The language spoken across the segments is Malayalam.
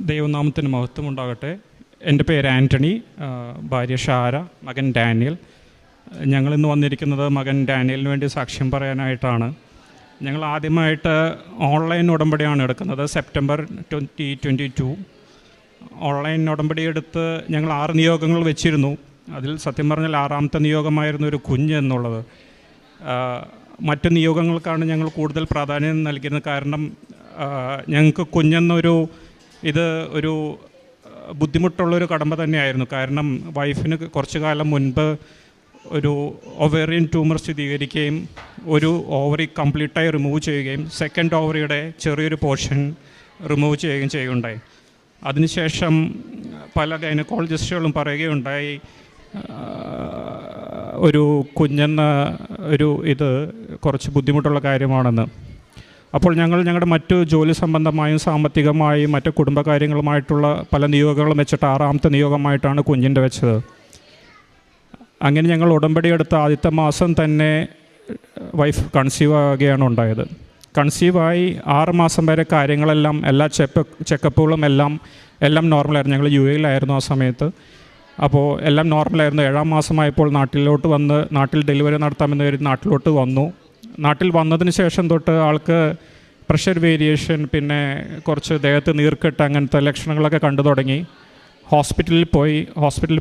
ദൈവനാമത്തിന് മഹത്വം ഉണ്ടാകട്ടെ. എൻ്റെ പേര് ആൻ്റണി, ഭാര്യ ഷാര, മകൻ ഡാനിയൽ. ഞങ്ങളിന്ന് വന്നിരിക്കുന്നത് മകൻ ഡാനിയലിന് വേണ്ടി സാക്ഷ്യം പറയാനായിട്ടാണ്. ഞങ്ങൾ ആദ്യമായിട്ട് ഓൺലൈൻ ഉടമ്പടിയാണ് എടുക്കുന്നത്. സെപ്റ്റംബർ 2022 ഓൺലൈൻ ഉടമ്പടി എടുത്ത് ഞങ്ങൾ 6 നിയോഗങ്ങൾ വെച്ചിരുന്നു. അതിൽ സത്യം പറഞ്ഞാൽ 6ാമത്തെ നിയോഗമായിരുന്നു ഒരു കുഞ്ഞ് എന്നുള്ളത്. മറ്റ് നിയോഗങ്ങൾക്കാണ് ഞങ്ങൾ കൂടുതൽ പ്രാധാന്യം നൽകിയിരുന്നത്. കാരണം ഞങ്ങൾക്ക് കുഞ്ഞെന്നൊരു ഒരു ബുദ്ധിമുട്ടുള്ളൊരു കടമ്പ തന്നെയായിരുന്നു. കാരണം വൈഫിന് കുറച്ചു കാലം മുൻപ് ഒരു ഒവേറിയൻ ട്യൂമർ സ്ഥിരീകരിക്കുകയും ഒരു ഓവറി കംപ്ലീറ്റായി റിമൂവ് ചെയ്യുകയും സെക്കൻഡ് ഓവറിയുടെ ചെറിയൊരു പോർഷൻ റിമൂവ് ചെയ്യുകയും ചെയ്യുകയുണ്ടായി. അതിനുശേഷം പല ഗൈനക്കോളജിസ്റ്റുകളും പറയുകയുണ്ടായി ഒരു കുഞ്ഞെന്ന കുറച്ച് ബുദ്ധിമുട്ടുള്ള കാര്യമാണെന്ന്. അപ്പോൾ ഞങ്ങളുടെ മറ്റു ജോലി സംബന്ധമായും സാമ്പത്തികമായും മറ്റു കുടുംബകാര്യങ്ങളുമായിട്ടുള്ള പല നിയോഗങ്ങളും വെച്ചിട്ട് 6ാമത്തെ നിയോഗമായിട്ടാണ് കുഞ്ഞിൻ്റെ വെച്ചത്. അങ്ങനെ ഞങ്ങൾ ഉടമ്പടി എടുത്ത ആദ്യത്തെ മാസം തന്നെ വൈഫ് കൺസീവ് ആവുകയാണ് ഉണ്ടായത്. കൺസീവായി 6 മാസം വരെ കാര്യങ്ങളെല്ലാം എല്ലാ ചെക്കപ്പുകളും എല്ലാം നോർമലായിരുന്നു. ഞങ്ങൾ UAE-യിലായിരുന്നു ആ സമയത്ത്. അപ്പോൾ എല്ലാം നോർമലായിരുന്നു. 7ാം മാസമായപ്പോൾ നാട്ടിൽ ഡെലിവറി നടത്താമെന്ന് കരുതി നാട്ടിലോട്ട് വന്നു. നാട്ടിൽ വന്നതിന് ശേഷം തൊട്ട് ആൾക്ക് പ്രഷർ വേരിയേഷൻ, പിന്നെ കുറച്ച് ദേഹത്ത് നീർക്കെട്ട്, അങ്ങനത്തെ ലക്ഷണങ്ങളൊക്കെ കണ്ടു തുടങ്ങി. ഹോസ്പിറ്റലിൽ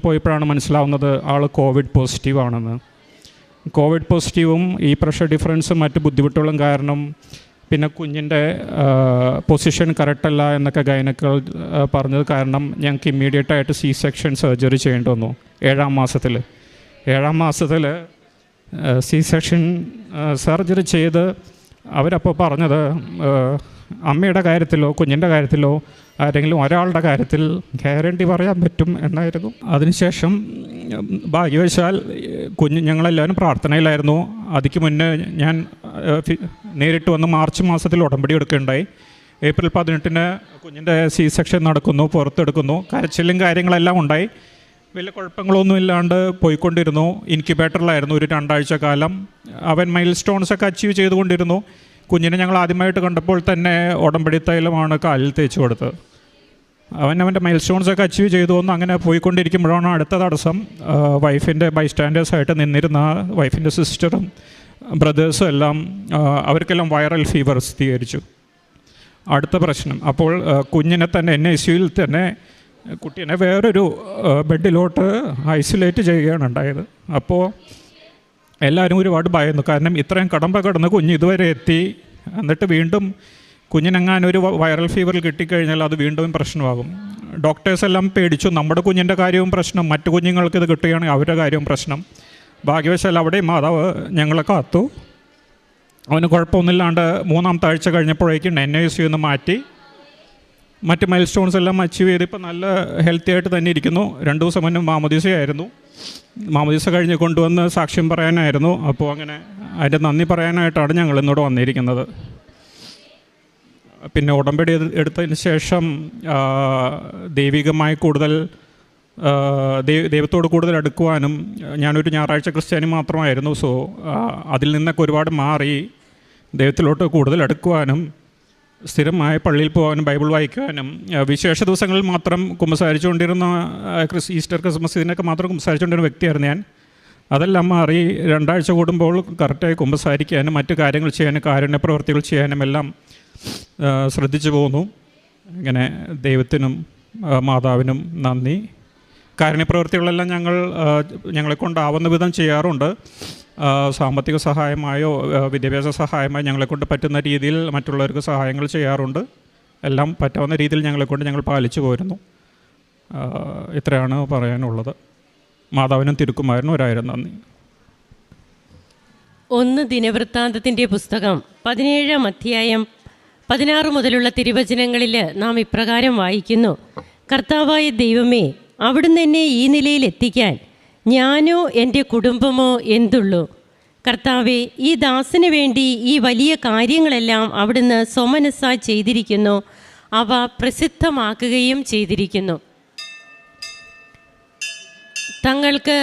പോയപ്പോഴാണ് മനസ്സിലാവുന്നത് ആൾ കോവിഡ് പോസിറ്റീവാണെന്ന്. കോവിഡ് പോസിറ്റീവും ഈ പ്രഷർ ഡിഫറൻസും മറ്റ് ബുദ്ധിമുട്ടുകളും കാരണം പിന്നെ കുഞ്ഞിൻ്റെ പൊസിഷൻ കറക്റ്റല്ല എന്നൊക്കെ ഗൈനക്കൾ പറഞ്ഞത് കാരണം ഞങ്ങൾക്ക് ഇമ്മീഡിയറ്റായിട്ട് C-സെക്ഷൻ സർജറി ചെയ്യേണ്ടി വന്നു. 7ാം മാസത്തിൽ C-സെക്ഷൻ സർജറി ചെയ്ത് അവരപ്പോൾ പറഞ്ഞത് അമ്മയുടെ കാര്യത്തിലോ കുഞ്ഞിൻ്റെ കാര്യത്തിലോ ആരെങ്കിലും ഒരാളുടെ കാര്യത്തിൽ ഗ്യാരണ്ടി പറയാൻ പറ്റും എന്നായിരുന്നു. അതിനുശേഷം ഭാഗ്യവശാൽ ഞങ്ങളെല്ലാവരും പ്രാർത്ഥനയിലായിരുന്നു. അതിക്ക് മുന്നേ ഞാൻ നേരിട്ട് വന്ന് മാർച്ച് മാസത്തിൽ ഉടമ്പടി എടുക്കുകയുണ്ടായി. ഏപ്രിൽ 18 കുഞ്ഞിൻ്റെ C-സെക്ഷൻ നടക്കുന്നു, പുറത്തെടുക്കുന്നു. കരച്ചിലും കാര്യങ്ങളെല്ലാം ഉണ്ടായി. വലിയ കുഴപ്പങ്ങളൊന്നും ഇല്ലാണ്ട് പോയിക്കൊണ്ടിരുന്നു. ഇൻക്യുബേറ്ററിലായിരുന്നു ഒരു 2 ആഴ്ച കാലം. അവൻ മൈൽ സ്റ്റോൺസൊക്കെ അച്ചീവ് ചെയ്തുകൊണ്ടിരുന്നു. കുഞ്ഞിനെ ഞങ്ങൾ ആദ്യമായിട്ട് കണ്ടപ്പോൾ തന്നെ ഉടമ്പടി തൈലമാണ് കാലിൽ തേച്ച് കൊടുത്തത്. അവൻ്റെ മൈൽ സ്റ്റോൺസൊക്കെ അച്ചീവ് ചെയ്തു വന്നു. അങ്ങനെ പോയിക്കൊണ്ടിരിക്കുമ്പോഴാണ് അടുത്ത തടസ്സം. വൈഫിൻ്റെ ബൈസ്റ്റാൻഡേഴ്സായിട്ട് നിന്നിരുന്ന വൈഫിൻ്റെ സിസ്റ്ററും ബ്രദേഴ്സും എല്ലാം അവർക്കെല്ലാം വൈറൽ ഫീവർ സ്ഥിരീകരിച്ചു. അടുത്ത പ്രശ്നം, അപ്പോൾ കുഞ്ഞിനെ തന്നെ NICUവിൽ തന്നെ കുട്ടീനെ വേറൊരു ബെഡിലോട്ട് ഐസൊലേറ്റ് ചെയ്യുകയാണ് ഉണ്ടായത്. അപ്പോൾ എല്ലാവരും ഒരുപാട് ഭയന്നു. കാരണം ഇത്രയും കടമ്പ കടന്ന് കുഞ്ഞ് ഇതുവരെ എത്തി, എന്നിട്ട് വീണ്ടും കുഞ്ഞിനെങ്ങാനൊരു വൈറൽ ഫീവർ കിട്ടിക്കഴിഞ്ഞാൽ അത് വീണ്ടും പ്രശ്നമാകും. ഡോക്ടേഴ്സെല്ലാം പേടിച്ചു. നമ്മുടെ കുഞ്ഞിൻ്റെ കാര്യവും പ്രശ്നം, മറ്റു കുഞ്ഞുങ്ങൾക്ക് ഇത് കിട്ടുകയാണെങ്കിൽ അവരുടെ കാര്യവും പ്രശ്നം. ഭാഗ്യവശാൽ അവിടെയും മാതാവ് ഞങ്ങളെ കാത്തു. അവന് കുഴപ്പമൊന്നുമില്ലാണ്ട് 3ാമത്തെ ആഴ്ച കഴിഞ്ഞപ്പോഴേക്കും NICU മാറ്റി മറ്റ് മൈൽ സ്റ്റോൺസ് എല്ലാം അച്ചീവ് ചെയ്ത് ഇപ്പോൾ നല്ല ഹെൽത്തി ആയിട്ട് തന്നെ ഇരിക്കുന്നു. 2 ദിവസം മുന്നേ മാമോദീസയായിരുന്നു. മാമോദീസ കഴിഞ്ഞ് കൊണ്ടുവന്ന് സാക്ഷ്യം പറയാനായിരുന്നു. അപ്പോൾ അങ്ങനെ അതിൻ്റെ നന്ദി പറയാനായിട്ടാണ് ഞങ്ങൾ ഇന്നോട് വന്നിരിക്കുന്നത്. പിന്നെ ഉടമ്പടി എടുത്തതിന് ശേഷം ദൈവികമായി കൂടുതൽ ദൈവത്തോട് കൂടുതൽ അടുക്കുവാനും, ഞാനൊരു ഞായറാഴ്ച ക്രിസ്ത്യാനി മാത്രമായിരുന്നു. സോ അതിൽ നിന്നൊക്കെ ഒരുപാട് മാറി ദൈവത്തിലോട്ട് കൂടുതൽ അടുക്കുവാനും, സ്ഥിരമായി പള്ളിയിൽ പോകാനും, ബൈബിൾ വായിക്കുവാനും, വിശേഷ ദിവസങ്ങളിൽ മാത്രം കുമ്പസാരിച്ചുകൊണ്ടിരുന്ന ഈസ്റ്റർ ക്രിസ്മസ് ഇതിനൊക്കെ മാത്രം കുമ്പസാരിച്ചുകൊണ്ടിരുന്ന വ്യക്തിയായിരുന്നു ഞാൻ. അതെല്ലാം മാറി 2 ആഴ്ച കൂടുമ്പോൾ കറക്റ്റായി കുമ്പസാരിക്കാനും മറ്റു കാര്യങ്ങൾ ചെയ്യാനും കാരുണ്യ പ്രവൃത്തികൾ ചെയ്യാനും എല്ലാം ശ്രദ്ധിച്ചു പോകുന്നു. ഇങ്ങനെ ദൈവത്തിനും മാതാവിനും നന്ദി. കാരുണ്യപ്രവൃത്തികളെല്ലാം ഞങ്ങളെക്കൊണ്ടാവുന്ന വിധം ചെയ്യാറുണ്ട്. സാമ്പത്തിക സഹായമായോ വിദ്യാഭ്യാസ സഹായമായോ ഞങ്ങളെക്കൊണ്ട് പറ്റുന്ന രീതിയിൽ മറ്റുള്ളവർക്ക് സഹായങ്ങൾ ചെയ്യാറുണ്ട്. എല്ലാം പറ്റാവുന്ന രീതിയിൽ ഞങ്ങൾ പാലിച്ചു പോരുന്നു. ഇത്രയാണ് പറയാനുള്ളത്. മാതാവിനും തിരുക്കുമാരനും 1000 നന്ദി. 1 ദിനവൃത്താന്തത്തിൻ്റെ പുസ്തകം 17-ാം അധ്യായം 16 മുതലുള്ള തിരുവചനങ്ങളിൽ നാം ഇപ്രകാരം വായിക്കുന്നു: കർത്താവായ ദൈവമേ, അവിടുന്ന് എന്നെ ഈ നിലയിൽ എത്തിക്കാൻ ഞാനോ എൻ്റെ കുടുംബമോ എന്തുള്ളൂ. കർത്താവെ, ഈ ദാസന് വേണ്ടി ഈ വലിയ കാര്യങ്ങളെല്ലാം അവിടുന്ന് സ്വമനസ്സായി ചെയ്തിരിക്കുന്നു, അവ പ്രസിദ്ധമാക്കുകയും ചെയ്തിരിക്കുന്നു. തങ്ങൾക്ക്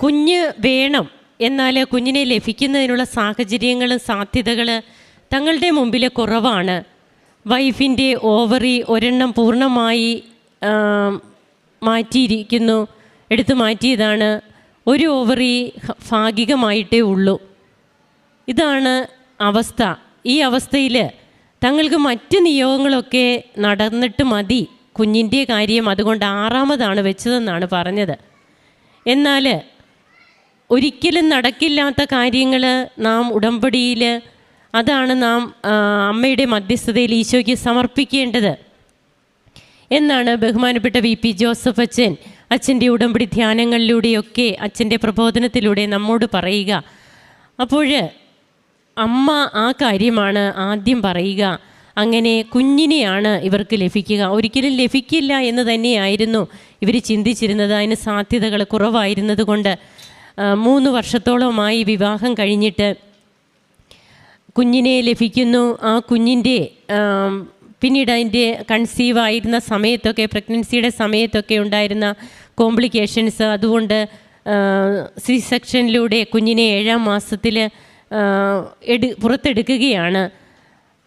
കുഞ്ഞ് വേണം, എന്നാൽ കുഞ്ഞിനെ ലഭിക്കുന്നതിനുള്ള സാഹചര്യങ്ങളും സാധ്യതകൾ തങ്ങളുടെ മുമ്പിൽ കുറവാണ്. വൈഫിൻ്റെ ഓവറി ഒരെണ്ണം പൂർണ്ണമായി മാറ്റിയിരിക്കുന്നു, എടുത്തു മാറ്റിയതാണ്. ഒരു ഓവറി ഭാഗികമായിട്ടേ ഉള്ളൂ. ഇതാണ് അവസ്ഥ. ഈ അവസ്ഥയിൽ തങ്ങൾക്ക് മറ്റ് നിയോഗങ്ങളൊക്കെ നടന്നിട്ട് മതി കുഞ്ഞിൻ്റെ കാര്യം, അതുകൊണ്ട് 6ാമതാണ് വെച്ചതെന്നാണ് പറഞ്ഞത്. എന്നാൽ ഒരിക്കലും നടക്കില്ലാത്ത കാര്യങ്ങൾ നാം ഉടമ്പടിയിൽ, അതാണ് നാം അമ്മയുടെ മധ്യസ്ഥതയിൽ ഈശോയ്ക്ക് സമർപ്പിക്കേണ്ടത് എന്നാണ് ബഹുമാനപ്പെട്ട VP ജോസഫ് അച്ഛൻ്റെ ഉടമ്പടി ധ്യാനങ്ങളിലൂടെയൊക്കെ അച്ഛൻ്റെ പ്രബോധനത്തിലൂടെ നമ്മോട് പറയുക. അപ്പോൾ അമ്മ ആ കാര്യമാണ് ആദ്യം പറയുക. അങ്ങനെ കുഞ്ഞിനെയാണ് ഇവർക്ക് ലഭിക്കുക. ഒരിക്കലും ലഭിക്കില്ല എന്ന് തന്നെയായിരുന്നു ഇവർ ചിന്തിച്ചിരുന്നത്. അതിന് സാധ്യതകൾ കുറവായിരുന്നത് കൊണ്ട് 3 വർഷത്തോളമായി വിവാഹം കഴിഞ്ഞിട്ട് കുഞ്ഞിനെ ലഭിക്കുന്നു. ആ കുഞ്ഞിൻ്റെ പിന്നീട് അതിൻ്റെ കൺസീവായിരുന്ന സമയത്തൊക്കെ, പ്രഗ്നൻസിയുടെ സമയത്തൊക്കെ ഉണ്ടായിരുന്ന കോംപ്ലിക്കേഷൻസ്, അതുകൊണ്ട് സെക്ഷനിലൂടെ കുഞ്ഞിനെ 7ാം മാസത്തിൽ പുറത്തെടുക്കുകയാണ്.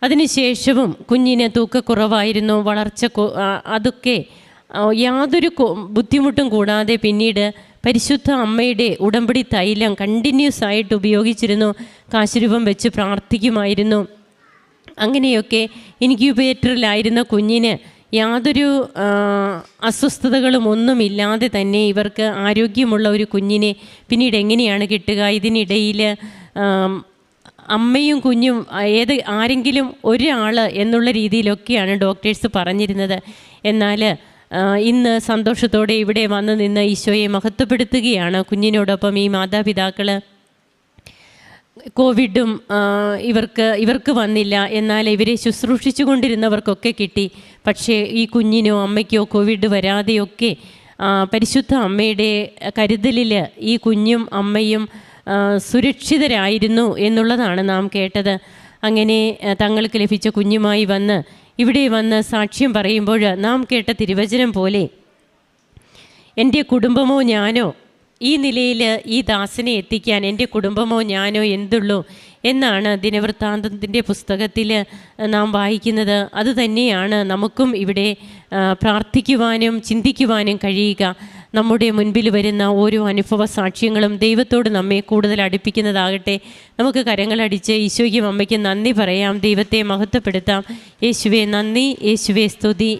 അതിനുശേഷവും കുഞ്ഞിന് തൂക്കക്കുറവായിരുന്നു, വളർച്ച അതൊക്കെ യാതൊരു ബുദ്ധിമുട്ടും കൂടാതെ പിന്നീട് പരിശുദ്ധ അമ്മയുടെ ഉടമ്പടി തൈലം കണ്ടിന്യൂസ് ആയിട്ട് ഉപയോഗിച്ചിരുന്നു. കാശുരൂപം വെച്ച് പ്രാർത്ഥിക്കുമായിരുന്നു. അങ്ങനെയൊക്കെ ഇൻക്യുബേറ്ററിലായിരുന്ന കുഞ്ഞിന് യാതൊരു അസ്വസ്ഥതകളും ഒന്നുമില്ലാതെ തന്നെ ഇവർക്ക് ആരോഗ്യമുള്ള ഒരു കുഞ്ഞിനെ പിന്നീട് എങ്ങനെയാണ് കിട്ടുക? ഇതിനിടയിൽ അമ്മയും കുഞ്ഞും ആരെങ്കിലും ഒരാൾ എന്നുള്ള രീതിയിലൊക്കെയാണ് ഡോക്ടേഴ്സ് പറഞ്ഞിരുന്നത്. എന്നാൽ ഇന്ന് സന്തോഷത്തോടെ ഇവിടെ വന്ന് നിന്ന് ഈശോയെ മഹത്വപ്പെടുത്തുകയാണ്. കുഞ്ഞിനോടൊപ്പം ഈ മാതാപിതാക്കൾ കോവിഡും ഇവർക്ക് വന്നില്ല, എന്നാൽ ഇവരെ ശുശ്രൂഷിച്ചു കൊണ്ടിരുന്നവർക്കൊക്കെ കിട്ടി. പക്ഷേ ഈ കുഞ്ഞിനോ അമ്മയ്ക്കോ കോവിഡ് വരാതെയൊക്കെ പരിശുദ്ധ അമ്മയുടെ കരുതലിൽ ഈ കുഞ്ഞും അമ്മയും സുരക്ഷിതരായിരുന്നു എന്നുള്ളതാണ് നാം കേട്ടത്. അങ്ങനെ തങ്ങൾക്ക് ലഭിച്ച കുഞ്ഞുമായി വന്ന് ഇവിടെ വന്ന് സാക്ഷ്യം പറയുമ്പോൾ നാം കേട്ട തിരുവചനം പോലെ എൻ്റെ കുടുംബമോ ഞാനോ ഈ നിലയിൽ ഈ ദാസനെ എത്തിക്കാൻ എൻ്റെ കുടുംബമോ ഞാനോ എന്തുള്ളൂ എന്നാണ് ദിനവൃത്താന്തത്തിൻ്റെ പുസ്തകത്തിൽ നാം വായിക്കുന്നത്. അതുതന്നെയാണ് നമുക്കും ഇവിടെ പ്രാർത്ഥിക്കുവാനും ചിന്തിക്കുവാനും കഴിയുക. നമ്മുടെ മുൻപിൽ വരുന്ന ഓരോ അനുഭവ സാക്ഷ്യങ്ങളും ദൈവത്തോട് നമ്മെ കൂടുതൽ അടുപ്പിക്കുന്നതാകട്ടെ. നമുക്ക് കരങ്ങളടിച്ച് ഈശോയ്ക്കും അമ്മയ്ക്കും നന്ദി പറയാം, ദൈവത്തെ മഹത്വപ്പെടുത്താം. യേശുവേ നന്ദി, യേശുവേ സ്തുതി.